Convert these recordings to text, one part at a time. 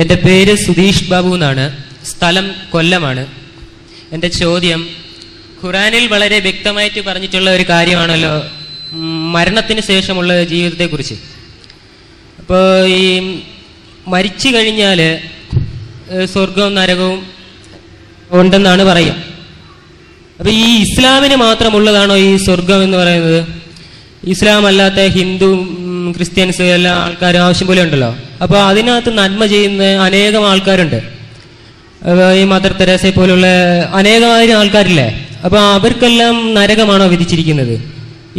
എൻ്റെ പേര് സുധീഷ് ബാബു എന്നാണ്. സ്ഥലം കൊല്ലമാണ്. എൻ്റെ ചോദ്യം, ഖുറാനിൽ വളരെ വ്യക്തമായിട്ട് പറഞ്ഞിട്ടുള്ള ഒരു കാര്യമാണല്ലോ മരണത്തിന് ശേഷമുള്ള ജീവിതത്തെക്കുറിച്ച്. അപ്പോൾ ഈ മരിച്ചു കഴിഞ്ഞാൽ സ്വർഗവും നരകവും ഉണ്ടെന്നാണ് പറയുക. അപ്പോൾ ഈ ഇസ്ലാമിന് മാത്രമുള്ളതാണോ ഈ സ്വർഗം എന്ന് പറയുന്നത്? ഇസ്ലാം അല്ലാത്ത ഹിന്ദു, ക്രിസ്ത്യൻസ് എല്ലാ ആൾക്കാരും ആവശ്യം പോലെ ഉണ്ടല്ലോ. അപ്പോൾ അതിനകത്ത് നന്മ ചെയ്യുന്ന അനേകം ആൾക്കാരുണ്ട്. ഈ മദർ തെരേസയെ പോലുള്ള അനേകായിരം ആൾക്കാരില്ലേ? അപ്പോൾ അവർക്കെല്ലാം നരകമാണോ വിധിച്ചിരിക്കുന്നത്?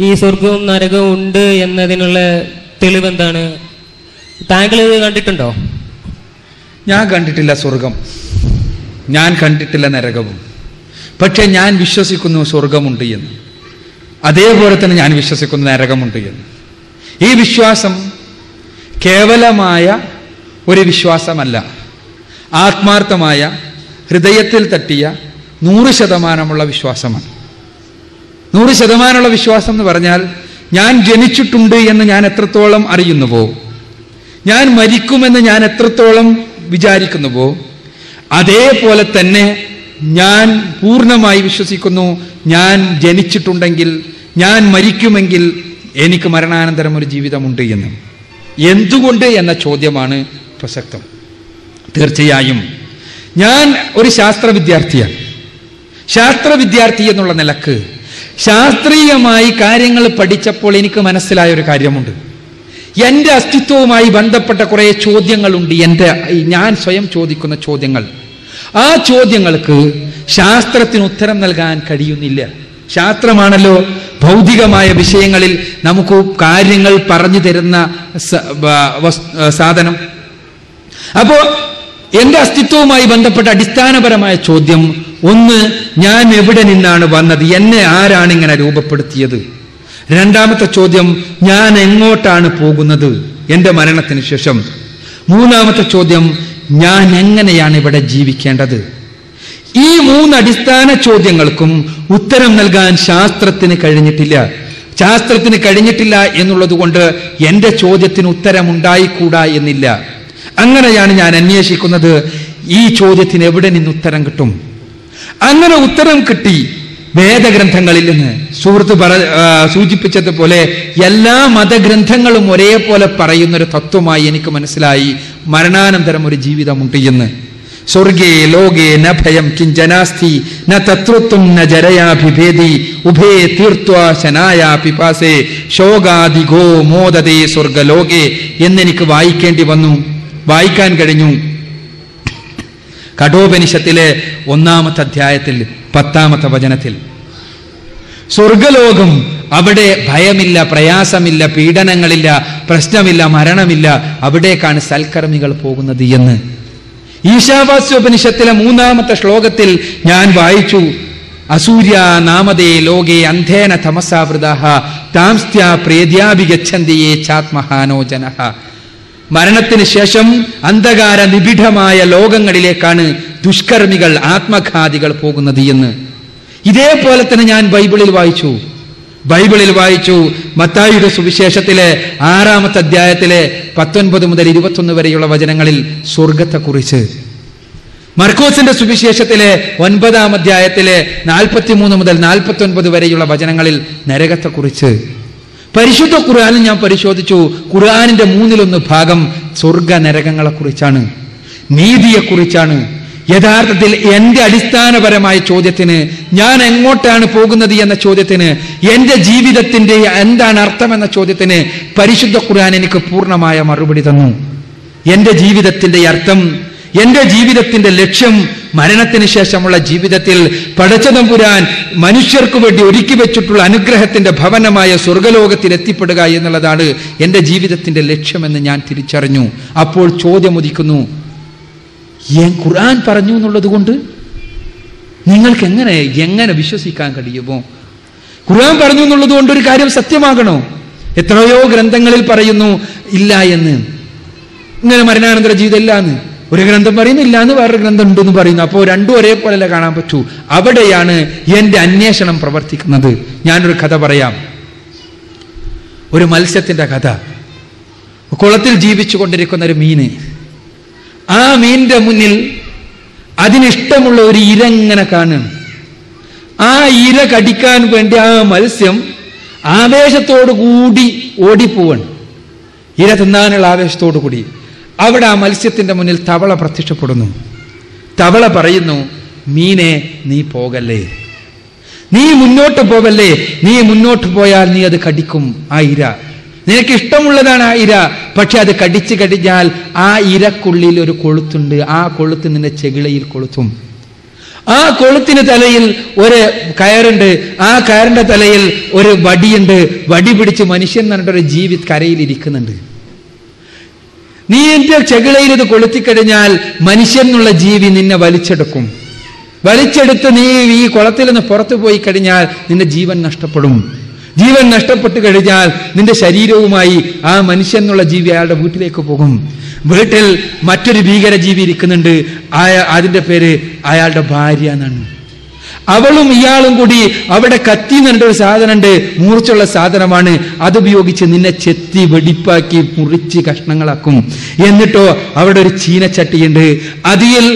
ഈ സ്വർഗവും നരകവും ഉണ്ട് എന്നതിനുള്ള തെളിവെന്താണ്? താങ്കൾ ഇത് കണ്ടിട്ടുണ്ടോ? ഞാൻ കണ്ടിട്ടില്ല സ്വർഗം, ഞാൻ കണ്ടിട്ടില്ല നരകവും. പക്ഷെ ഞാൻ വിശ്വസിക്കുന്നു സ്വർഗമുണ്ട് എന്ന്. അതേപോലെ തന്നെ ഞാൻ വിശ്വസിക്കുന്നു നരകമുണ്ട് എന്ന്. ഈ വിശ്വാസം കേവലമായ ഒരു വിശ്വാസമല്ല, ആത്മാർത്ഥമായ ഹൃദയത്തിൽ തട്ടിയ 100% വിശ്വാസമാണ്. 100% വിശ്വാസം എന്ന് പറഞ്ഞാൽ, ഞാൻ ജനിച്ചിട്ടുണ്ട് എന്ന് ഞാൻ എത്രത്തോളം അറിയുന്നുവോ, ഞാൻ മരിക്കുമെന്ന് ഞാൻ എത്രത്തോളം വിചാരിക്കുന്നുവോ, അതേപോലെ തന്നെ ഞാൻ പൂർണ്ണമായി വിശ്വസിക്കുന്നു ഞാൻ ജനിച്ചിട്ടുണ്ടെങ്കിൽ, ഞാൻ മരിക്കുമെങ്കിൽ എനിക്ക് മരണാനന്തരം ഒരു ജീവിതമുണ്ട് എന്ന്. എന്തുകൊണ്ട് എന്ന ചോദ്യമാണ് പ്രസക്തം. തീർച്ചയായും ഞാൻ ഒരു ശാസ്ത്ര വിദ്യാർത്ഥിയാണ്. ശാസ്ത്ര വിദ്യാർത്ഥി എന്നുള്ള നിലക്ക് ശാസ്ത്രീയമായി കാര്യങ്ങൾ പഠിച്ചപ്പോൾ എനിക്ക് മനസ്സിലായ ഒരു കാര്യമുണ്ട്. എൻ്റെ അസ്തിത്വവുമായി ബന്ധപ്പെട്ട കുറേ ചോദ്യങ്ങളുണ്ട്, ഞാൻ സ്വയം ചോദിക്കുന്ന ചോദ്യങ്ങൾ. ആ ചോദ്യങ്ങൾക്ക് ശാസ്ത്രത്തിന് ഉത്തരം നൽകാൻ കഴിയുന്നില്ല. ശാസ്ത്രമാണല്ലോ ഭൗതികമായ വിഷയങ്ങളിൽ നമുക്ക് കാര്യങ്ങൾ പറഞ്ഞു തരുന്ന സാധനം. അപ്പോ എൻ്റെ അസ്തിത്വവുമായി ബന്ധപ്പെട്ട അടിസ്ഥാനപരമായ ചോദ്യം ഒന്ന്, ഞാൻ എവിടെ നിന്നാണ് വന്നത്, എന്നെ ആരാണ് ഇങ്ങനെ രൂപപ്പെടുത്തിയത്? രണ്ടാമത്തെ ചോദ്യം, ഞാൻ എങ്ങോട്ടാണ് പോകുന്നത് എൻ്റെ മരണത്തിന് ശേഷം? മൂന്നാമത്തെ ചോദ്യം, ഞാൻ എങ്ങനെയാണ് ഇവിടെ ജീവിക്കേണ്ടത്? ഈ 3 അടിസ്ഥാന ചോദ്യങ്ങൾക്കും ഉത്തരം നൽകാൻ ശാസ്ത്രത്തിന് കഴിഞ്ഞിട്ടില്ല. ശാസ്ത്രത്തിന് കഴിഞ്ഞിട്ടില്ല എന്നുള്ളത് കൊണ്ട് എൻ്റെ ചോദ്യത്തിന് ഉത്തരം ഉണ്ടായിക്കൂടാ എന്നില്ല. അങ്ങനെയാണ് ഞാൻ അന്വേഷിക്കുന്നത്, ഈ ചോദ്യത്തിന് എവിടെ നിന്ന് ഉത്തരം കിട്ടും? അങ്ങനെ ഉത്തരം കിട്ടി വേദഗ്രന്ഥങ്ങളിൽ നിന്ന്. സുഹൃത്ത് സൂചിപ്പിച്ചതുപോലെ എല്ലാ മതഗ്രന്ഥങ്ങളും ഒരേപോലെ പറയുന്നൊരു തത്വമായി എനിക്ക് മനസ്സിലായി, മരണാനന്തരം ഒരു ജീവിതമുണ്ട് എന്ന്. സ്വർഗേ ലോകേ ന ഭയം കിഞ്ചനാസ്തി ന തത്വത്വം ന ജരയാഭിഭേദി ഉഭേ തീർത്വാ ശനായാ പിപാസേ ശോകാദിഗോ മോദതേ സ്വർഗലോകേ എന്നെനിക്ക് വായിക്കേണ്ടി വന്നു, വായിക്കാൻ കഴിഞ്ഞു. കഠോപനിഷത്തിലെ 1-ാമത്തെ അധ്യായത്തിൽ 10-ാമത്തെ വചനത്തിൽ സ്വർഗലോകം, അവിടെ ഭയമില്ല, പ്രയാസമില്ല, പീഡനങ്ങളില്ല, പ്രശ്നമില്ല, മരണമില്ല, അവിടേക്കാണ് സൽക്കർമ്മികൾ പോകുന്നത് എന്ന്. ഈശാവാസ്യോപനിഷത്തിലെ 3-ാമത്തെ ശ്ലോകത്തിൽ ഞാൻ വായിച്ചു, അസൂര്യ നാമതേ ലോകേ അന്ധേന തമസാവൃതാഃ താംസ്ത്യാ പ്രേദ്യാഭിഗച്ഛന്തിയേ ചാത്മഹാനോ ജനഃ. മരണത്തിന് ശേഷം അന്ധകാര നിബിഡമായ ലോകങ്ങളിലേക്കാണ് ദുഷ്കർമ്മികൾ, ആത്മഘാതികൾ പോകുന്നത് എന്ന്. ഇതേപോലെ തന്നെ ഞാൻ ബൈബിളിൽ വായിച്ചു മത്തായിയുടെ സുവിശേഷത്തിലെ 6-ാമത്തെ അധ്യായത്തിലെ 19 മുതൽ 21 വരെയുള്ള വചനങ്ങളിൽ സ്വർഗത്തെക്കുറിച്ച്, മർക്കോസിന്റെ സുവിശേഷത്തിലെ 9-ാം അധ്യായത്തിലെ 43 മുതൽ 49 വരെയുള്ള വചനങ്ങളിൽ നരകത്തെക്കുറിച്ച്. പരിശുദ്ധ ഖുർആനിൽ ഞാൻ പരിശോധിച്ചു, ഖുർആനിന്റെ 1/3 ഭാഗം സ്വർഗ നരകങ്ങളെക്കുറിച്ചാണ്, നീതിയെക്കുറിച്ചാണ്. യഥാർത്ഥത്തിൽ എൻ്റെ അടിസ്ഥാനപരമായ ചോദ്യത്തിന്, ഞാൻ എങ്ങോട്ടാണ് പോകുന്നത് എന്ന ചോദ്യത്തിന്, എൻ്റെ ജീവിതത്തിന്റെ എന്താണ് അർത്ഥം എന്ന ചോദ്യത്തിന് പരിശുദ്ധ ഖുർആൻ എനിക്ക് പൂർണ്ണമായ മറുപടി തന്നു. എൻ്റെ ജീവിതത്തിന്റെ അർത്ഥം, എൻ്റെ ജീവിതത്തിന്റെ ലക്ഷ്യം, മരണത്തിന് ശേഷമുള്ള ജീവിതത്തിൽ പടച്ചതമ്പുരാൻ മനുഷ്യർക്ക് വേണ്ടി ഒരുക്കി വെച്ചിട്ടുള്ള അനുഗ്രഹത്തിന്റെ ഭവനമായ സ്വർഗലോകത്തിൽ എത്തിപ്പെടുക എന്നുള്ളതാണ് എൻ്റെ ജീവിതത്തിന്റെ ലക്ഷ്യമെന്ന് ഞാൻ തിരിച്ചറിഞ്ഞു. അപ്പോൾ ചോദ്യം ഉദിക്കുന്നു, ഖുർആൻ പറഞ്ഞു എന്നുള്ളത് കൊണ്ട് നിങ്ങൾക്ക് എങ്ങനെ വിശ്വസിക്കാൻ കഴിയുമോ? ഖുർആൻ പറഞ്ഞു എന്നുള്ളത് കൊണ്ട് ഒരു കാര്യം സത്യമാകണോ? എത്രയോ ഗ്രന്ഥങ്ങളിൽ പറയുന്നു ഇല്ല എന്ന്, ഇങ്ങനെ മരണാനന്തര ജീവിതം ഇല്ല എന്ന്. ഒരു ഗ്രന്ഥം പറയുന്നു ഇല്ല എന്ന്, വേറൊരു ഗ്രന്ഥം ഉണ്ടെന്ന് പറയുന്നു. അപ്പോൾ രണ്ടും ഒരേപോലെയല്ലേ കാണാൻ പറ്റൂ. അവിടെയാണ് എൻ്റെ അന്വേഷണം പ്രവർത്തിക്കുന്നത്. ഞാനൊരു കഥ പറയാം, ഒരു മത്സ്യത്തിന്റെ കഥ. കുളത്തിൽ ജീവിച്ചു കൊണ്ടിരിക്കുന്ന ഒരു മീന്, ആ മീനിന്റെ മുന്നിൽ അതിനിഷ്ടമുള്ള ഒരു ഇര ഇങ്ങനെ കാണും. ആ ഇര കടിക്കാൻ വേണ്ടി ആ മത്സ്യം ആവേശത്തോടു കൂടി ഓടിപ്പോവാണ്. ഇര തിന്നാനുള്ള ആവേശത്തോടു കൂടി. അവിടെ ആ മത്സ്യത്തിന്റെ മുന്നിൽ തവള പ്രത്യക്ഷപ്പെടുന്നു. തവള പറയുന്നു, മീനെ നീ പോകല്ലേ, നീ മുന്നോട്ട് പോവല്ലേ, നീ മുന്നോട്ട് പോയാൽ നീ അത് കടിക്കും. ആ ഇര നിനക്ക് ഇഷ്ടമുള്ളതാണ്. ആ ഇര പക്ഷെ അത് കടിച്ചു കഴിഞ്ഞാൽ ആ ഇരക്കുള്ളിൽ ഒരു കൊളുത്തുണ്ട്. ആ കൊളുത്ത് നിന്റെ ചെകിളയിൽ കൊളുത്തും. ആ കൊളുത്തിന് തലയിൽ ഒരു കയറുണ്ട്. ആ കയറിന്റെ തലയിൽ ഒരു വടിയുണ്ട്. വടി പിടിച്ച് മനുഷ്യൻ എന്ന് പറഞ്ഞിട്ടൊരു ജീവി കരയിൽ ഇരിക്കുന്നുണ്ട്. നീ എന്റെ ചെകിളയിൽ ഇത് കൊളുത്തിക്കഴിഞ്ഞാൽ മനുഷ്യൻ എന്നുള്ള ജീവി നിന്നെ വലിച്ചെടുക്കും. വലിച്ചെടുത്ത് നീ ഈ കുളത്തിൽ നിന്ന് പുറത്തു പോയി കഴിഞ്ഞാൽ നിന്റെ ജീവൻ നഷ്ടപ്പെടും. ജീവൻ നഷ്ടപ്പെട്ടു കഴിഞ്ഞാൽ നിന്റെ ശരീരവുമായി ആ മനുഷ്യൻ എന്നുള്ള ജീവി അയാളുടെ വീട്ടിലേക്ക് പോകും. വീട്ടിൽ മറ്റൊരു ഭീകരജീവി ഇരിക്കുന്നുണ്ട്. അതിന്റെ പേര് അയാളുടെ ഭാര്യ എന്നാണ്. അവളും ഇയാളും കൂടി അവിടെ കത്തി എന്ന് പറഞ്ഞൊരു സാധനമുണ്ട്, മൂർച്ചുള്ള സാധനമാണ്. അതുപയോഗിച്ച് നിന്നെ ചെത്തി വെടിപ്പാക്കി മുറിച്ച് കഷ്ണങ്ങളാക്കും. എന്നിട്ടോ അവിടെ ഒരു ചീനച്ചട്ടിയുണ്ട്. അതിൽ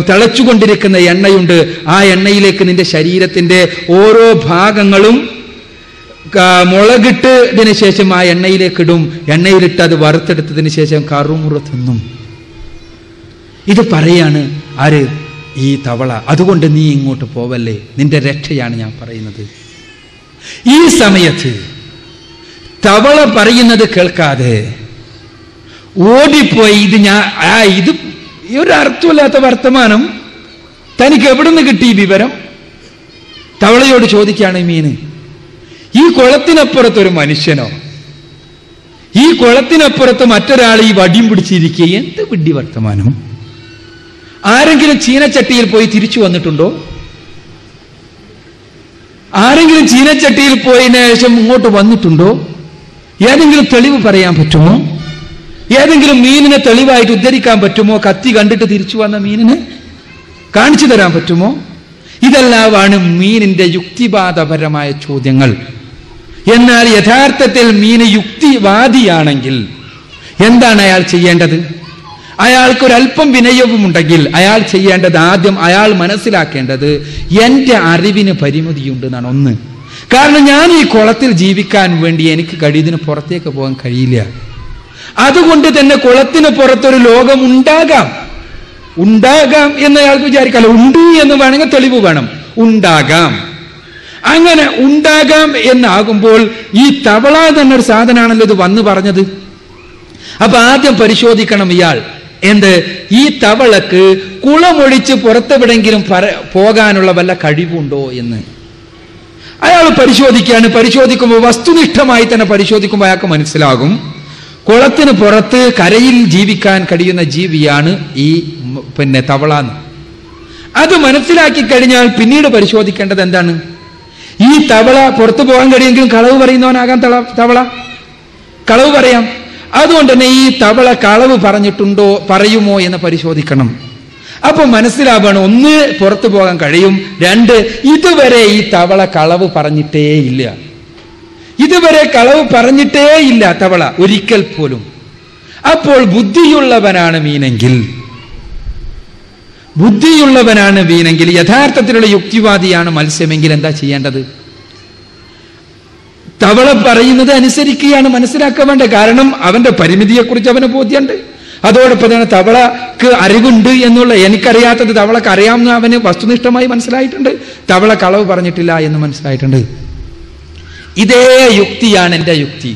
തിളച്ചുകൊണ്ടിരിക്കുന്ന എണ്ണയുണ്ട്. ആ എണ്ണയിലേക്ക് നിന്റെ ശരീരത്തിന്റെ ഓരോ ഭാഗങ്ങളും മുളകിട്ടതിന് ശേഷം ആ എണ്ണയിലേക്ക് ഇടും. എണ്ണയിലിട്ട് അത് വറുത്തെടുത്തതിന് ശേഷം കറുമുറ തിന്നും. ഇത് പറയാണ് ആര്? ഈ തവള. അതുകൊണ്ട് നീ ഇങ്ങോട്ട് പോവല്ലേ, നിന്റെ രക്ഷയാണ് ഞാൻ പറയുന്നത്. ഈ സമയത്ത് തവള പറയുന്നത് കേൾക്കാതെ ഓടിപ്പോയി. ഇത് ഒരു അർത്ഥമില്ലാത്ത വർത്തമാനം, തനിക്ക് എവിടെ നിന്ന് കിട്ടി ഈ വിവരം? തവളയോട് ചോദിക്കുകയാണ് മീന്. ഈ കുളത്തിനപ്പുറത്തൊരു മനുഷ്യനോ, ഈ കുളത്തിനപ്പുറത്ത് മറ്റൊരാൾ ഈ വടിയും പിടിച്ചിരിക്കുക, എന്ത് വിഡ്ഢി വർത്തമാനം? ആരെങ്കിലും ചീനച്ചട്ടിയിൽ പോയി തിരിച്ചു വന്നിട്ടുണ്ടോ? ആരെങ്കിലും ചീനച്ചട്ടിയിൽ പോയതിനു ശേഷം ഇങ്ങോട്ട് വന്നിട്ടുണ്ടോ? ഏതെങ്കിലും തെളിവ് പറയാൻ പറ്റുമോ? ഏതെങ്കിലും മീനിനെ തെളിവായിട്ട് ഉദ്ധരിക്കാൻ പറ്റുമോ? കത്തി കണ്ടിട്ട് തിരിച്ചു വന്ന മീനിനെ കാണിച്ചു തരാൻ പറ്റുമോ? ഇതെല്ലാമാണ് മീനിന്റെ യുക്തിവാദപരമായ ചോദ്യങ്ങൾ. എന്നാൽ യഥാർത്ഥത്തിൽ മീന് യുക്തിവാദിയാണെങ്കിൽ എന്താണ് അയാൾ ചെയ്യേണ്ടത്? അയാൾക്കൊരല്പം വിനയവുമുണ്ടെങ്കിൽ അയാൾ ചെയ്യേണ്ടത് ആദ്യം അയാൾ മനസ്സിലാക്കേണ്ടത് എൻ്റെ അറിവിന് പരിമിതിയുണ്ട് എന്നാണ്. ഒന്ന്, കാരണം ഞാൻ ഈ കുളത്തിൽ ജീവിക്കാൻ വേണ്ടി എനിക്ക് ഇതിന് പുറത്തേക്ക് പോകാൻ കഴിയില്ല. അതുകൊണ്ട് തന്നെ കുളത്തിന് പുറത്തൊരു ലോകം ഉണ്ടാകാം എന്ന് അയാൾക്ക് വിചാരിക്കാമല്ലോ. ഉണ്ട് എന്ന് വേണമെങ്കിൽ തെളിവ് വേണം. ഉണ്ടാകാം. അങ്ങനെ ഉണ്ടാകാം എന്നാകുമ്പോൾ ഈ തവള എന്നൊരു സാധനമാണല്ലോ ഇത് വന്ന് പറഞ്ഞത്. അപ്പൊ ആദ്യം പരിശോധിക്കണം ഇയാൾ ഈ തവളക്ക് കുളമൊഴിച്ച് പുറത്തെവിടെങ്കിലും പോകാനുള്ള വല്ല കഴിവുണ്ടോ എന്ന് അയാൾ പരിശോധിക്കുകയാണ്. പരിശോധിക്കുമ്പോൾ വസ്തുനിഷ്ഠമായി തന്നെ പരിശോധിക്കുമ്പോൾ അയാൾക്ക് മനസ്സിലാകും കുളത്തിന് പുറത്ത് കരയിൽ ജീവിക്കാൻ കഴിയുന്ന ജീവിയാണ് ഈ തവള എന്ന്. അത് മനസ്സിലാക്കി കഴിഞ്ഞാൽ പിന്നീട് പരിശോധിക്കേണ്ടത് എന്താണ്? ഈ തവള പുറത്തു പോകാൻ കഴിയുമെങ്കിലും കളവ് പറയുന്നവനാകാം തവള. കളവ് പറയാം. അതുകൊണ്ട് തന്നെ ഈ തവള കളവ് പറയുമോ എന്ന് പരിശോധിക്കണം. അപ്പൊ മനസ്സിലാവാണ്, ഒന്ന് പുറത്തു പോകാൻ കഴിയും, രണ്ട് ഇതുവരെ ഈ തവള കളവ് പറഞ്ഞിട്ടേ ഇല്ല. ഇതുവരെ കളവ് പറഞ്ഞിട്ടേ ഇല്ല തവള ഒരിക്കൽ പോലും. അപ്പോൾ ബുദ്ധിയുള്ളവനാണ് മീനെങ്കിൽ യഥാർത്ഥത്തിലുള്ള യുക്തിവാദിയാണ് മത്സ്യമെങ്കിൽ എന്താ ചെയ്യേണ്ടത്? തവള പറയുന്നത് അനുസരിക്കുകയാണ്. മനസ്സിലാക്കാൻ വേണ്ട, കാരണം അവന്റെ പരിമിതിയെക്കുറിച്ച് അവന് ബോധ്യമുണ്ട്. അതോടൊപ്പം തന്നെ തവളക്ക് അറിവുണ്ട് എന്നുള്ള, എനിക്കറിയാത്തത് തവളക്ക് അറിയാമെന്ന് അവന് വസ്തുനിഷ്ഠമായി മനസ്സിലായിട്ടുണ്ട്. തവള കളവ് പറഞ്ഞിട്ടില്ല എന്ന് മനസ്സിലായിട്ടുണ്ട്. ഇതേ യുക്തിയാണ് എൻ്റെ യുക്തി.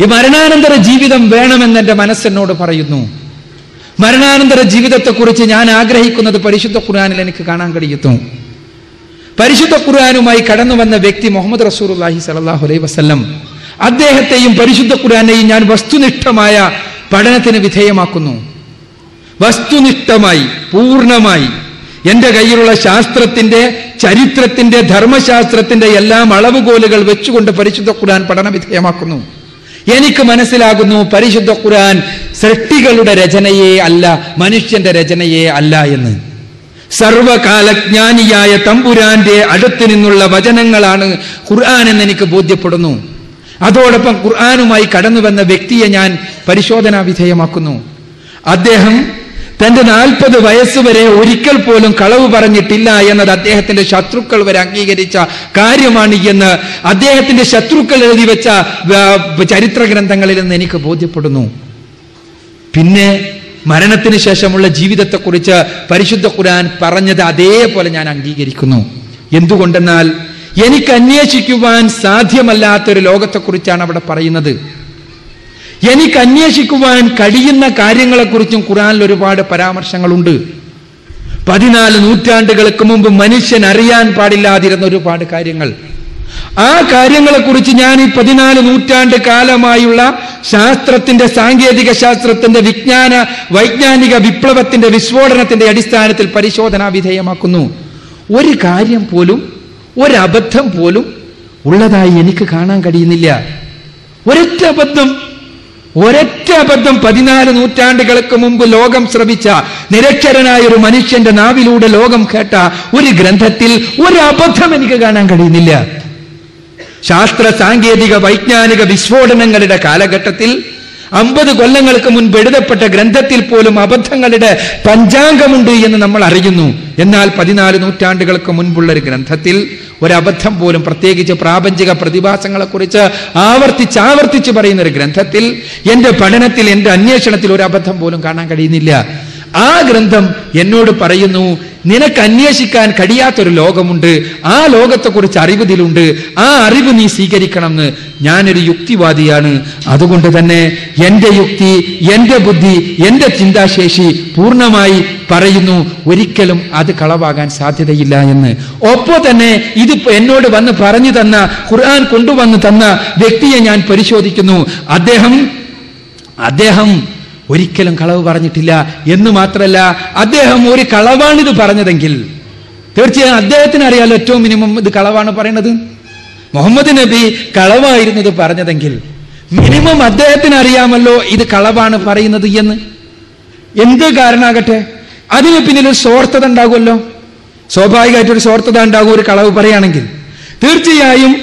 ഈ മരണാനന്തര ജീവിതം വേണമെന്ന് എൻ്റെ മനസ്സെന്നോട് പറയുന്നു. മരണാനന്തര ജീവിതത്തെക്കുറിച്ച് ഞാൻ ആഗ്രഹിക്കുന്നത് പരിശുദ്ധ ഖുർആനിൽ എനിക്ക് കാണാൻ കഴിയുന്നു. പരിശുദ്ധ ഖുർആനുമായി കടന്നു വന്ന വ്യക്തി മുഹമ്മദ് റസൂലുള്ളാഹി സ്വല്ലല്ലാഹു അലൈഹി വസല്ലം. അദ്ദേഹത്തെയും പരിശുദ്ധ ഖുർആനെയും ഞാൻ വസ്തുനിഷ്ഠമായ പഠനത്തിന് വിധേയമാക്കുന്നു. വസ്തുനിഷ്ഠമായി, പൂർണ്ണമായി എൻ്റെ കയ്യിലുള്ള ശാസ്ത്രത്തിന്റെ, ചരിത്രത്തിന്റെ, ധർമ്മശാസ്ത്രത്തിന്റെ എല്ലാം അളവുകോലുകൾ വെച്ചുകൊണ്ട് പരിശുദ്ധ ഖുർആൻ പഠന വിധേയമാക്കുന്നു. എനിക്ക് മനസ്സിലാകുന്നു പരിശുദ്ധ ഖുർആൻ സൃഷ്ടികളുടെ രചനയേ അല്ല, മനുഷ്യന്റെ രചനയേ അല്ല എന്ന്. സർവകാലജ്ഞാനിയായ തമ്പുരാന്റെ അടുത്ത് നിന്നുള്ള വചനങ്ങളാണ് ഖുർആൻ എന്ന് എനിക്ക് ബോധ്യപ്പെടുന്നു. അതോടൊപ്പം ഖുർആനുമായി കടന്നു വന്ന വ്യക്തിയെ ഞാൻ പരിശോധനാ വിധേയമാക്കുന്നു. അദ്ദേഹം തന്റെ 40 വയസ്സുവരെ ഒരിക്കൽ പോലും കളവ് പറഞ്ഞിട്ടില്ല എന്നത് അദ്ദേഹത്തിന്റെ ശത്രുക്കൾ വരെ അംഗീകരിച്ച കാര്യമാണ് എന്ന് അദ്ദേഹത്തിന്റെ ശത്രുക്കൾ എഴുതി വെച്ച ചരിത്ര ഗ്രന്ഥങ്ങളിൽ നിന്ന് എനിക്ക് ബോധ്യപ്പെടുന്നു. പിന്നെ മരണത്തിന് ശേഷമുള്ള ജീവിതത്തെക്കുറിച്ച് പരിശുദ്ധ ഖുർആൻ പറഞ്ഞത് അതേപോലെ ഞാൻ അംഗീകരിക്കുന്നു. എന്തുകൊണ്ടെന്നാൽ എനിക്ക് അന്വേഷിക്കുവാൻ സാധ്യമല്ലാത്തൊരു ലോകത്തെക്കുറിച്ചാണ് അവിടെ പറയുന്നത്. എനിക്ക് അന്വേഷിക്കുവാൻ കഴിയുന്ന കാര്യങ്ങളെക്കുറിച്ചും ഖുർആനിൽ ഒരുപാട് പരാമർശങ്ങളുണ്ട്. 14 നൂറ്റാണ്ടുകൾക്ക് മുമ്പ് മനുഷ്യൻ അറിയാൻ പാടില്ലാതിരുന്ന ഒരുപാട് കാര്യങ്ങൾ, ആ കാര്യങ്ങളെക്കുറിച്ച് ഞാൻ ഈ 14 നൂറ്റാണ്ട് കാലമായുള്ള ശാസ്ത്രത്തിന്റെ, സാങ്കേതിക ശാസ്ത്രത്തിന്റെ, വൈജ്ഞാനിക വിപ്ലവത്തിന്റെ, വിസ്ഫോടനത്തിന്റെ അടിസ്ഥാനത്തിൽ പരിശോധനാ വിധേയമാക്കുന്നു. ഒരു കാര്യം പോലും, ഒരബദ്ധം പോലും ഉള്ളതായി എനിക്ക് കാണാൻ കഴിയുന്നില്ല. ഒരൊറ്റ അബദ്ധം 14 നൂറ്റാണ്ടുകൾക്ക് മുമ്പ് ലോകം ശ്രവിച്ച, നിരക്ഷരനായ ഒരു മനുഷ്യന്റെ നാവിലൂടെ ലോകം കേട്ട ഒരു ഗ്രന്ഥത്തിൽ ഒരു അബദ്ധം എനിക്ക് കാണാൻ കഴിയുന്നില്ല. ശാസ്ത്ര, സാങ്കേതിക, വൈജ്ഞാനിക വിസ്ഫോടനങ്ങളുടെ കാലഘട്ടത്തിൽ 50 കൊല്ലങ്ങൾക്ക് മുൻപ് എഴുതപ്പെട്ട ഗ്രന്ഥത്തിൽ പോലും അബദ്ധങ്ങളുടെ പഞ്ചാംഗമുണ്ട് എന്ന് നമ്മൾ അറിയുന്നു. എന്നാൽ 14 നൂറ്റാണ്ടുകൾക്ക് മുൻപുള്ള ഒരു ഗ്രന്ഥത്തിൽ ഒരബദ്ധം പോലും, പ്രത്യേകിച്ച് പ്രാപഞ്ചിക പ്രതിഭാസങ്ങളെക്കുറിച്ച് ആവർത്തിച്ച് പറയുന്ന ഒരു ഗ്രന്ഥത്തിൽ എന്റെ പഠനത്തിൽ, എന്റെ അന്വേഷണത്തിൽ ഒരു അബദ്ധം പോലും കാണാൻ കഴിയുന്നില്ല. ആ ഗ്രന്ഥം എന്നോട് പറയുന്നു, നിനക്ക് അന്വേഷിക്കാൻ കഴിയാത്തൊരു ലോകമുണ്ട്, ആ ലോകത്തെക്കുറിച്ച് അറിവിതിലുണ്ട്, ആ അറിവ് നീ സ്വീകരിക്കണമെന്ന്. ഞാനൊരു യുക്തിവാദിയാണ്, അതുകൊണ്ട് തന്നെ എന്റെ യുക്തി, എന്റെ ബുദ്ധി, എന്റെ ചിന്താശേഷി പൂർണ്ണമായി പറയുന്നു ഒരിക്കലും അത് കളവാകാൻ സാധ്യതയില്ല എന്ന്. ഒപ്പം തന്നെ ഇത് എന്നോട് വന്ന് പറഞ്ഞു തന്ന, ഖുർആൻ കൊണ്ടുവന്ന് തന്ന വ്യക്തിയെ ഞാൻ പരിശോധിക്കുന്നു. അദ്ദേഹം ഒരിക്കലും കളവ് പറഞ്ഞിട്ടില്ല എന്ന് മാത്രമല്ല, അദ്ദേഹം ഒരു കളവാണിത് പറഞ്ഞതെങ്കിൽ തീർച്ചയായും അദ്ദേഹത്തിന് അറിയാലോ ഏറ്റവും മിനിമം ഇത് കളവാണ് പറയുന്നത്. മുഹമ്മദ് നബി കളവായിരുന്നത് പറഞ്ഞതെങ്കിൽ മിനിമം അദ്ദേഹത്തിന് അറിയാമല്ലോ ഇത് കളവാണ് പറയുന്നത് എന്ന്. എന്ത് കാരണമാകട്ടെ, അതിന് പിന്നിൽ ഒരു സ്വാർത്ഥത ഉണ്ടാകുമല്ലോ. സ്വാഭാവികമായിട്ടൊരു സ്വാർത്ഥത ഉണ്ടാകും ഒരു കളവ് പറയുകയാണെങ്കിൽ. തീർച്ചയായും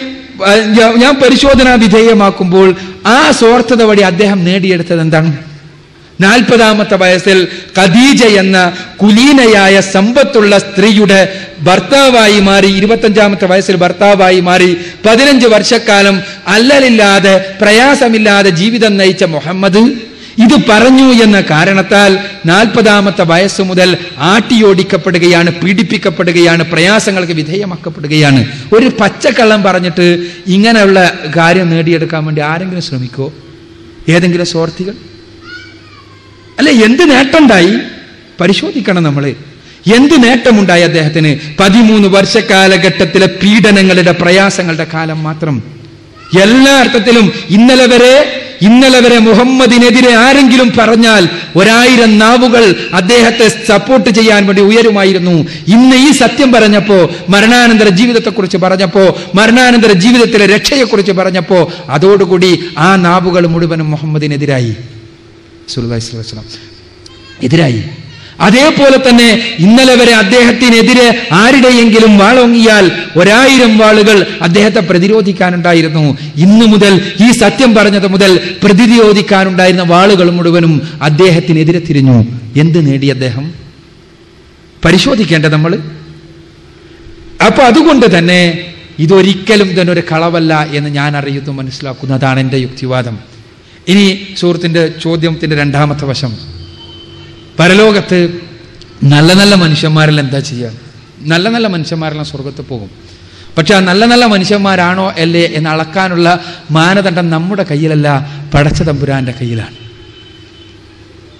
ഞാൻ പരിശോധനാ വിധേയമാക്കുമ്പോൾ ആ സ്വാർത്ഥത വഴി അദ്ദേഹം നേടിയെടുത്തത് എന്താണ്? 40-ാമത്തെ വയസ്സിൽ ഖദീജ എന്ന കുലീനയായ സമ്പത്തുള്ള സ്ത്രീയുടെ ഭർത്താവായി മാറി, 25-ാമത്തെ വയസ്സിൽ ഭർത്താവായി മാറി 15 വർഷക്കാലം അല്ലലില്ലാതെ, പ്രയാസമില്ലാതെ ജീവിതം നയിച്ച മുഹമ്മദ് ഇത് പറഞ്ഞു എന്ന കാരണത്താൽ 40-ാമത്തെ വയസ്സ് മുതൽ ആട്ടിയോടിക്കപ്പെടുകയാണ്, പീഡിപ്പിക്കപ്പെടുകയാണ്, പ്രയാസങ്ങൾക്ക് വിധേയമാക്കപ്പെടുകയാണ്. ഒരു പച്ചക്കള്ളം പറഞ്ഞിട്ട് ഇങ്ങനെയുള്ള കാര്യം നേടിയെടുക്കാൻ വേണ്ടി ആരെങ്കിലും ശ്രമിക്കോ? ഏതെങ്കിലും സ്വാർത്ഥികൾ? അല്ലെ, എന്ത് നേട്ടമുണ്ടായി പരിശോധിക്കണം നമ്മൾ. എന്ത് നേട്ടമുണ്ടായി അദ്ദേഹത്തിന്? 13 വർഷക്കാലഘട്ടത്തിലെ പീഡനങ്ങളുടെ, പ്രയാസങ്ങളുടെ കാലം മാത്രം. എല്ലാ അർത്ഥത്തിലും ഇന്നലെ വരെ മുഹമ്മദിനെതിരെ ആരെങ്കിലും പറഞ്ഞാൽ 1000 നാവുകൾ അദ്ദേഹത്തെ സപ്പോർട്ട് ചെയ്യാൻ വേണ്ടി ഉയരുമായിരുന്നു. ഇന്ന് ഈ സത്യം പറഞ്ഞപ്പോ, മരണാനന്തര ജീവിതത്തെക്കുറിച്ച് പറഞ്ഞപ്പോ, മരണാനന്തര ജീവിതത്തിലെ രക്ഷയെക്കുറിച്ച് പറഞ്ഞപ്പോ, അതോടുകൂടി ആ നാവുകൾ മുഴുവനും മുഹമ്മദിനെതിരായി, എതിരായി. അതേപോലെ തന്നെ ഇന്നലെ വരെ അദ്ദേഹത്തിനെതിരെ ആരുടെയെങ്കിലും വാളോങ്ങിയാൽ 1000 വാളുകൾ അദ്ദേഹത്തെ പ്രതിരോധിക്കാനുണ്ടായിരുന്നു. ഇന്നു മുതൽ, ഈ സത്യം പറഞ്ഞത് മുതൽ പ്രതിരോധിക്കാനുണ്ടായിരുന്ന വാളുകൾ മുഴുവനും അദ്ദേഹത്തിനെതിരെ തിരിഞ്ഞു. എന്ത് നേടി അദ്ദേഹം? പരിശോധിക്കേണ്ടത് നമ്മൾ. അപ്പൊ അതുകൊണ്ട് തന്നെ ഇതൊരിക്കലും തന്നെ ഒരു കളവല്ല എന്ന് ഞാൻ അറിയുന്നു, മനസ്സിലാക്കുന്നു. അതാണ് എൻ്റെ യുക്തിവാദം. ഇനി സുഹൃത്തിന്റെ ചോദ്യത്തിന്റെ 2ാമത്തെ വശം, പരലോകത്ത് നല്ല നല്ല മനുഷ്യന്മാരിൽ എന്താ ചെയ്യുക? നല്ല നല്ല മനുഷ്യന്മാരെല്ലാം സ്വർഗത്ത് പോകും. പക്ഷെ ആ നല്ല നല്ല മനുഷ്യന്മാരാണോ അല്ലേ എന്ന് അളക്കാനുള്ള മാനദണ്ഡം നമ്മുടെ കയ്യിലല്ല, പടച്ച തമ്പുരാന്റെ കയ്യിലാണ്.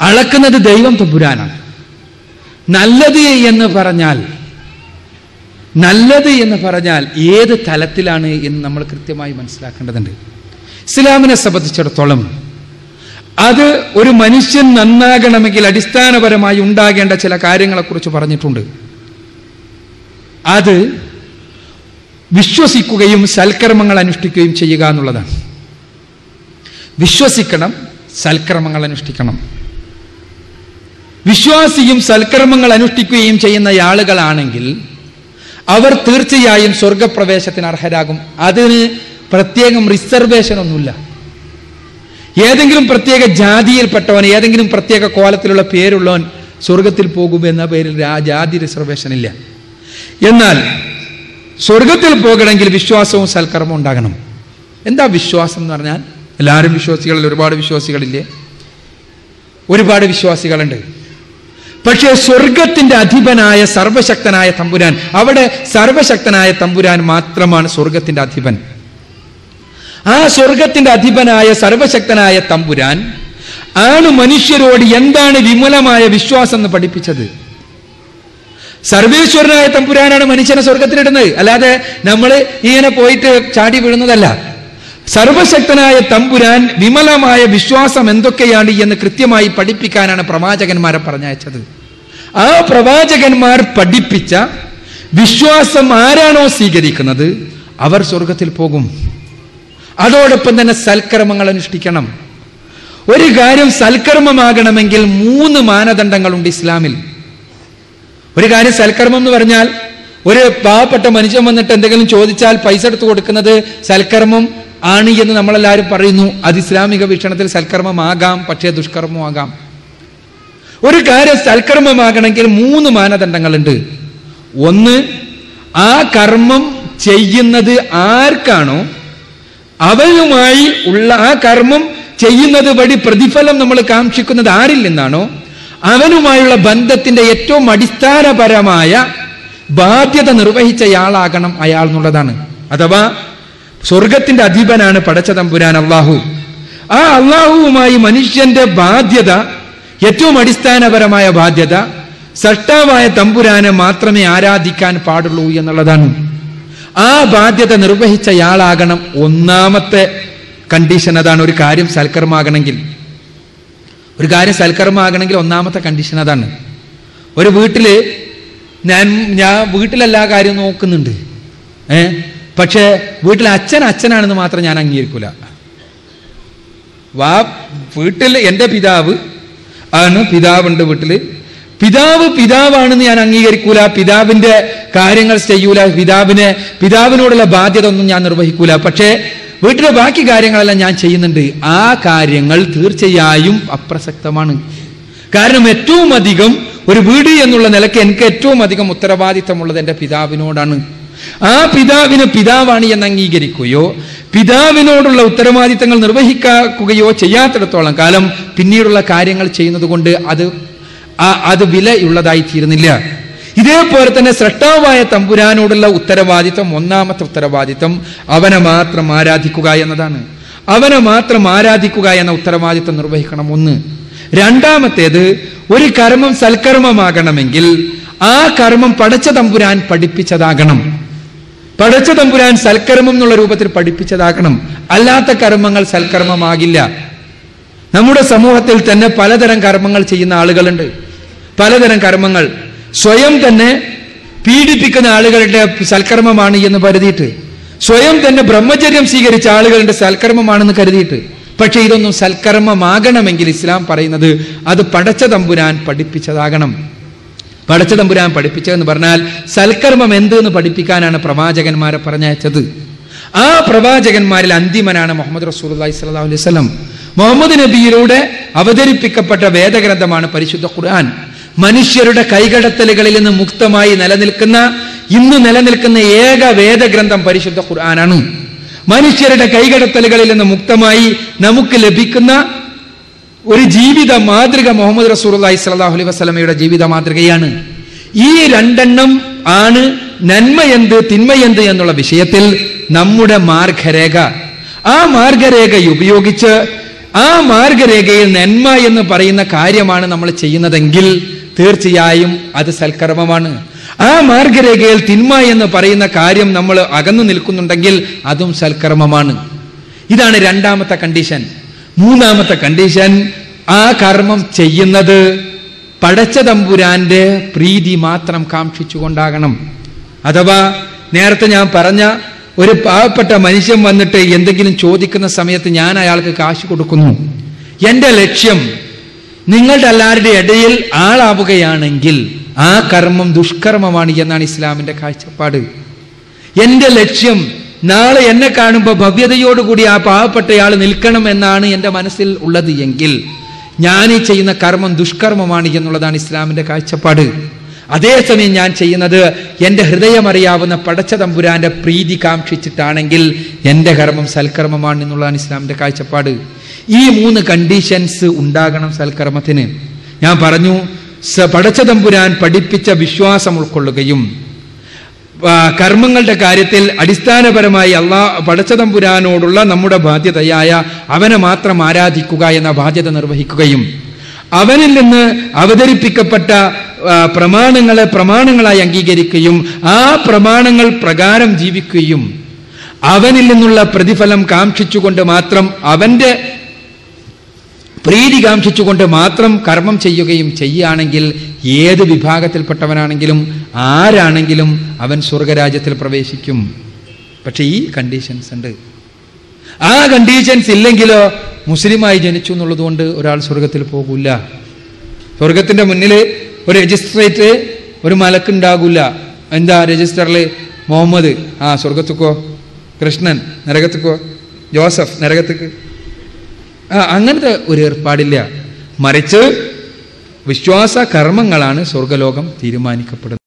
അളക്കുന്നത് ദൈവം തമ്പുരാനാണ്. നല്ലത് എന്ന് പറഞ്ഞാൽ ഏത് തലത്തിലാണ് എന്ന് നമ്മൾ കൃത്യമായി മനസ്സിലാക്കേണ്ടതുണ്ട്. ഇസ്ലാമിനെ സംബന്ധിച്ചിടത്തോളം അത് ഒരു മനുഷ്യൻ നന്നാകണമെങ്കിൽ അടിസ്ഥാനപരമായി ഉണ്ടാകേണ്ട ചില കാര്യങ്ങളെക്കുറിച്ച് പറഞ്ഞിട്ടുണ്ട്. അത് വിശ്വസിക്കുകയും സൽക്കർമ്മങ്ങൾ അനുഷ്ഠിക്കുകയും ചെയ്യുക എന്നുള്ളതാണ്. വിശ്വസിക്കണം, സൽക്കർമ്മങ്ങൾ അനുഷ്ഠിക്കണം. വിശ്വാസിയും സൽക്കർമ്മങ്ങൾ അനുഷ്ഠിക്കുകയും ചെയ്യുന്ന ആളുകളാണെങ്കിൽ അവർ തീർച്ചയായും സ്വർഗപ്രവേശത്തിന് അർഹരാകും. അതിന് പ്രത്യേകം റിസർവേഷൻ ഒന്നുമില്ല. ഏതെങ്കിലും പ്രത്യേക ജാതിയിൽപ്പെട്ടവൻ, ഏതെങ്കിലും പ്രത്യേക കോലത്തിലുള്ള പേരുള്ളവൻ സ്വർഗത്തിൽ പോകും എന്ന പേരിൽ ജാതി റിസർവേഷൻ ഇല്ല. എന്നാൽ സ്വർഗത്തിൽ പോകണമെങ്കിൽ വിശ്വാസവും സൽക്കർമ്മവും ഉണ്ടാകണം. എന്താ വിശ്വാസം എന്ന് പറഞ്ഞാൽ? എല്ലാവരും വിശ്വാസികളിൽ ഒരുപാട് വിശ്വാസികളില്ലേ? ഒരുപാട് വിശ്വാസികളുണ്ട്. പക്ഷേ സ്വർഗത്തിന്റെ അധിപനായ സർവശക്തനായ തമ്പുരാൻ, അവിടെ സർവശക്തനായ തമ്പുരാൻ മാത്രമാണ് സ്വർഗത്തിന്റെ അധിപൻ. ആ സ്വർഗത്തിന്റെ അധിപനായ സർവശക്തനായ തമ്പുരാൻ ആണ് മനുഷ്യരോട് എന്താണ് വിമലമായ വിശ്വാസം എന്ന് പഠിപ്പിച്ചത്. സർവേശ്വരനായ തമ്പുരാനാണ് മനുഷ്യനെ സ്വർഗത്തിലിടുന്നത്, അല്ലാതെ നമ്മൾ ഇങ്ങനെ പോയിട്ട് ചാടി വീഴുന്നതല്ല. സർവശക്തനായ തമ്പുരാൻ വിമലമായ വിശ്വാസം എന്തൊക്കെയാണ് എന്ന് കൃത്യമായി പഠിപ്പിക്കാനാണ് പ്രവാചകന്മാരെ പറഞ്ഞയച്ചത്. ആ പ്രവാചകന്മാർ പഠിപ്പിച്ച വിശ്വാസം ആരാണോ സ്വീകരിക്കുന്നത് അവർ സ്വർഗത്തിൽ പോകും. അതോടൊപ്പം തന്നെ സൽക്കർമ്മങ്ങൾ അനുഷ്ഠിക്കണം. ഒരു കാര്യം സൽക്കർമ്മമാകണമെങ്കിൽ 3 മാനദണ്ഡങ്ങളുണ്ട് ഇസ്ലാമിൽ. ഒരു കാര്യം സൽക്കർമ്മം എന്ന് പറഞ്ഞാൽ ഒരു പാവപ്പെട്ട മനുഷ്യൻ വന്നിട്ട് എന്തെങ്കിലും ചോദിച്ചാൽ പൈസ എടുത്തു കൊടുക്കുന്നത് സൽക്കർമ്മം ആണ് എന്ന് നമ്മളെല്ലാവരും പറയുന്നു. അത് ഇസ്ലാമിക വീക്ഷണത്തിൽ സൽക്കർമ്മമാകാം, പക്ഷേ ദുഷ്കർമ്മമാകാം. ഒരു കാര്യം സൽക്കർമ്മമാകണമെങ്കിൽ 3 മാനദണ്ഡങ്ങളുണ്ട്. ഒന്ന്, ആ കർമ്മം ചെയ്യുന്നത് ആർക്കാണോ അവനുമായി ഉള്ള ആ കർമ്മം ചെയ്യുന്നത് വഴി പ്രതിഫലം നമ്മൾ കാക്ഷിക്കുന്നത് ആരിൽ നിന്നാണോ അവനുമായുള്ള ബന്ധത്തിന്റെ ഏറ്റവും അടിസ്ഥാനപരമായ ബാധ്യത നിർവഹിച്ചയാളാകണം അയാൾ എന്നുള്ളതാണ്. അഥവാ സ്വർഗത്തിന്റെ അധിപനാണ് പടച്ച തമ്പുരാൻ അള്ളാഹു. ആ അള്ളാഹുവുമായി മനുഷ്യന്റെ ബാധ്യത, ഏറ്റവും അടിസ്ഥാനപരമായ ബാധ്യത, സൃഷ്ടാവായ തമ്പുരാനെ മാത്രമേ ആരാധിക്കാൻ പാടുള്ളൂ എന്നുള്ളതാണ്. ആ ബാധ്യത നിർവഹിച്ചയാളാകണം ഒന്നാമത്തെ കണ്ടീഷൻ. അതാണ് ഒരു കാര്യം സൽക്കർമ്മമാകണമെങ്കിൽ. ഒരു കാര്യം സൽക്കർമ്മമാകണമെങ്കിൽ ഒന്നാമത്തെ കണ്ടീഷൻ അതാണ്. ഒരു വീട്ടില് ഞാൻ വീട്ടിലെല്ലാ കാര്യവും നോക്കുന്നുണ്ട്, പക്ഷേ വീട്ടിൽ അച്ഛനാണെന്ന് മാത്രം ഞാൻ അംഗീകരിക്കൂല. വീട്ടിൽ എൻ്റെ പിതാവ് ആണ്, പിതാവുണ്ട് വീട്ടില്, പിതാവാണെന്ന് ഞാൻ അംഗീകരിക്കൂല, പിതാവിന്റെ കാര്യങ്ങൾ ചെയ്യൂല, പിതാവിനോടുള്ള ബാധ്യത ഒന്നും ഞാൻ നിർവഹിക്കൂല. പക്ഷേ വീട്ടിലെ ബാക്കി കാര്യങ്ങളെല്ലാം ഞാൻ ചെയ്യുന്നുണ്ട്. ആ കാര്യങ്ങൾ തീർച്ചയായും അപ്രസക്തമാണ്. കാരണം ഏറ്റവും അധികം ഒരു വീട് എന്നുള്ള നിലയ്ക്ക് എനിക്ക് ഏറ്റവും അധികം ഉത്തരവാദിത്തമുള്ളത് എൻ്റെ പിതാവിനോടാണ്. ആ പിതാവിന് പിതാവാണ് എന്ന് അംഗീകരിക്കുകയോ പിതാവിനോടുള്ള ഉത്തരവാദിത്തങ്ങൾ നിർവഹിക്കുകയോ ചെയ്യാത്തിടത്തോളം കാലം പിന്നീടുള്ള കാര്യങ്ങൾ ചെയ്യുന്നത് കൊണ്ട് അത് വിലയുള്ളതായി തീരുന്നില്ല. ഇതേപോലെ തന്നെ സൃഷ്ടാവായ തമ്പുരാനോടുള്ള ഉത്തരവാദിത്തം, ഒന്നാമത്തെ ഉത്തരവാദിത്തം അവനെ മാത്രം ആരാധിക്കുക എന്നതാണ്. അവനെ മാത്രം ആരാധിക്കുക എന്ന ഉത്തരവാദിത്തം നിർവഹിക്കണം. ഒന്ന്. രണ്ടാമത്തേത്, ഒരു കർമ്മം സൽക്കർമ്മമാകണമെങ്കിൽ ആ കർമ്മം പടച്ച തമ്പുരാൻ പഠിപ്പിച്ചതാകണം. പടച്ച തമ്പുരാൻ സൽക്കർമ്മം എന്നുള്ള രൂപത്തിൽ പഠിപ്പിച്ചതാകണം. അല്ലാത്ത കർമ്മങ്ങൾ സൽക്കർമ്മമാകില്ല. നമ്മുടെ സമൂഹത്തിൽ തന്നെ പലതരം കർമ്മങ്ങൾ ചെയ്യുന്ന ആളുകളുണ്ട്. പലതരം കർമ്മങ്ങൾ സ്വയം തന്നെ പീഡിപ്പിക്കുന്ന ആളുകളുടെ സൽക്കർമ്മമാണ് എന്ന് കരുതിയിട്ട്, സ്വയം തന്നെ ബ്രഹ്മചര്യം സ്വീകരിച്ച ആളുകളുടെ സൽക്കർമ്മമാണെന്ന് കരുതിയിട്ട്. പക്ഷെ ഇതൊന്നും സൽക്കർമ്മമാകണമെങ്കിൽ ഇസ്ലാം പറയുന്നത് അത് പടച്ച തമ്പുരാൻ പഠിപ്പിച്ചതാകണം. പടച്ച തമ്പുരാൻ പഠിപ്പിച്ചതെന്ന് പറഞ്ഞാൽ സൽക്കർമ്മം എന്ത് എന്ന് പഠിപ്പിക്കാനാണ് പ്രവാചകന്മാരെ പറഞ്ഞയച്ചത്. ആ പ്രവാചകന്മാരിൽ അന്തിമനാണ് മുഹമ്മദ് റസൂലുള്ളാഹി സ്വല്ലല്ലാഹു അലൈഹി വസല്ലം. മുഹമ്മദ് നബിയിലൂടെ അവതരിപ്പിക്കപ്പെട്ട വേദഗ്രന്ഥമാണ് പരിശുദ്ധ ഖുർആൻ. മനുഷ്യരുടെ കൈകടത്തലുകളിൽ നിന്ന് മുക്തമായി ഇന്ന് നിലനിൽക്കുന്ന ഏക വേദഗ്രന്ഥം പരിശുദ്ധ ഖുർആനാണ്. മനുഷ്യരുടെ കൈകടത്തലുകളിൽ നിന്ന് മുക്തമായി നമുക്ക് ലഭിക്കുന്ന ഒരു ജീവിത മാതൃക മുഹമ്മദ് റസൂലുള്ളാഹി സ്വല്ലല്ലാഹു അലൈഹി വസല്ലമയുടെ ജീവിത മാതൃകയാണ്. ഈ രണ്ടെണ്ണം ആണ് നന്മയെന്ത് തിന്മയെന്ത് എന്നുള്ള വിഷയത്തിൽ നമ്മുടെ മാർഗരേഖ. ആ മാർഗരേഖ ഉപയോഗിച്ച് ആ മാർഗരേഖയിൽ നന്മ എന്ന് പറയുന്ന കാര്യമാണ് നമ്മൾ ചെയ്യുന്നതെങ്കിൽ തീർച്ചയായും അത് സൽക്കർമ്മമാണ്. ആ മാർഗരേഖയിൽ തിന്മ എന്ന് പറയുന്ന കാര്യം നമ്മൾ അകന്നു നിൽക്കുന്നുണ്ടെങ്കിൽ അതും സൽക്കർമ്മമാണ്. ഇതാണ് രണ്ടാമത്തെ കണ്ടീഷൻ. മൂന്നാമത്തെ കണ്ടീഷൻ, ആ കർമ്മം ചെയ്യുന്നത് പടച്ച തമ്പുരാന്റെ പ്രീതി മാത്രം കാക്ഷിച്ചുകൊണ്ടാകണം. അഥവാ നേരത്തെ ഞാൻ പറഞ്ഞ ഒരു പാവപ്പെട്ട മനുഷ്യൻ വന്നിട്ട് എന്തെങ്കിലും ചോദിക്കുന്ന സമയത്ത് ഞാൻ അയാൾക്ക് കാശ് കൊടുക്കുന്നു. എൻ്റെ ലക്ഷ്യം നിങ്ങളുടെ എല്ലാവരുടെ ഇടയിൽ ആളാവുകയാണെങ്കിൽ ആ കർമ്മം ദുഷ്കർമ്മമാണ് എന്നാണ് ഇസ്ലാമിന്റെ കാഴ്ചപ്പാട്. എൻ്റെ ലക്ഷ്യം നാളെ എന്നെ കാണുമ്പോൾ ഭവ്യതയോടുകൂടി ആ പാവപ്പെട്ടയാൾ നിൽക്കണം എന്നാണ് എൻ്റെ മനസ്സിൽ ഉള്ളത് എങ്കിൽ ഞാൻ ഈ ചെയ്യുന്ന കർമ്മം ദുഷ്കർമ്മമാണ് എന്നുള്ളതാണ് ഇസ്ലാമിൻ്റെ കാഴ്ചപ്പാട്. അതേസമയം ഞാൻ ചെയ്യുന്നത് എൻ്റെ ഹൃദയമറിയാവുന്ന പടച്ച തമ്പുരാന്റെ പ്രീതി കാക്ഷിച്ചിട്ടാണെങ്കിൽ എൻ്റെ കർമ്മം സൽക്കർമ്മമാണ് എന്നുള്ളതാണ് ഇസ്ലാമിൻ്റെ കാഴ്ചപ്പാട്. ഈ 3 കണ്ടീഷൻസ് ഉണ്ടാകണം സൽക്കർമ്മത്തിന്. ഞാൻ പറഞ്ഞു, പടച്ച തമ്പുരാൻ പഠിപ്പിച്ച വിശ്വാസം ഉൾക്കൊള്ളുകയും കർമ്മങ്ങളുടെ കാര്യത്തിൽ അടിസ്ഥാനപരമായി പടച്ച തമ്പുരാനോടുള്ള നമ്മുടെ ബാധ്യതയായ അവനെ മാത്രം ആരാധിക്കുക എന്ന ബാധ്യത നിർവഹിക്കുകയും അവനിൽ നിന്ന് അവതരിപ്പിക്കപ്പെട്ട പ്രമാണങ്ങളെ പ്രമാണങ്ങളായി അംഗീകരിക്കുകയും ആ പ്രമാണങ്ങൾ പ്രകാരം ജീവിക്കുകയും അവനിൽ നിന്നുള്ള പ്രതിഫലം കാക്ഷിച്ചുകൊണ്ട് മാത്രം, അവന്റെ പ്രീതി കാക്ഷിച്ചുകൊണ്ട് മാത്രം കർമ്മം ചെയ്യുകയും ചെയ്യുകയാണെങ്കിൽ ഏത് വിഭാഗത്തിൽപ്പെട്ടവനാണെങ്കിലും ആരാണെങ്കിലും അവൻ സ്വർഗരാജ്യത്തിൽ പ്രവേശിക്കും. പക്ഷെ ഈ കണ്ടീഷൻസ് ഉണ്ട്. ആ കണ്ടീഷൻസ് ഇല്ലെങ്കിലോ മുസ്ലിമായി ജനിച്ചു എന്നുള്ളത് കൊണ്ട് ഒരാൾ സ്വർഗത്തിൽ പോകില്ല. സ്വർഗത്തിന്റെ മുന്നിൽ ഒരു രജിസ്ട്രേറ്റ്, ഒരു മലക്കുണ്ടാകില്ല. എന്താ രജിസ്റ്ററിൽ മുഹമ്മദ് സ്വർഗത്തുക്കോ, കൃഷ്ണൻ നരകത്തുക്കോ, ജോസഫ് നരകത്തുക്ക്, അങ്ങനത്തെ ഒരു ഏർപ്പാടില്ല. മറിച്ച് വിശ്വാസ കർമ്മങ്ങളാണ് സ്വർഗലോകം തീരുമാനിക്കപ്പെടുന്നത്.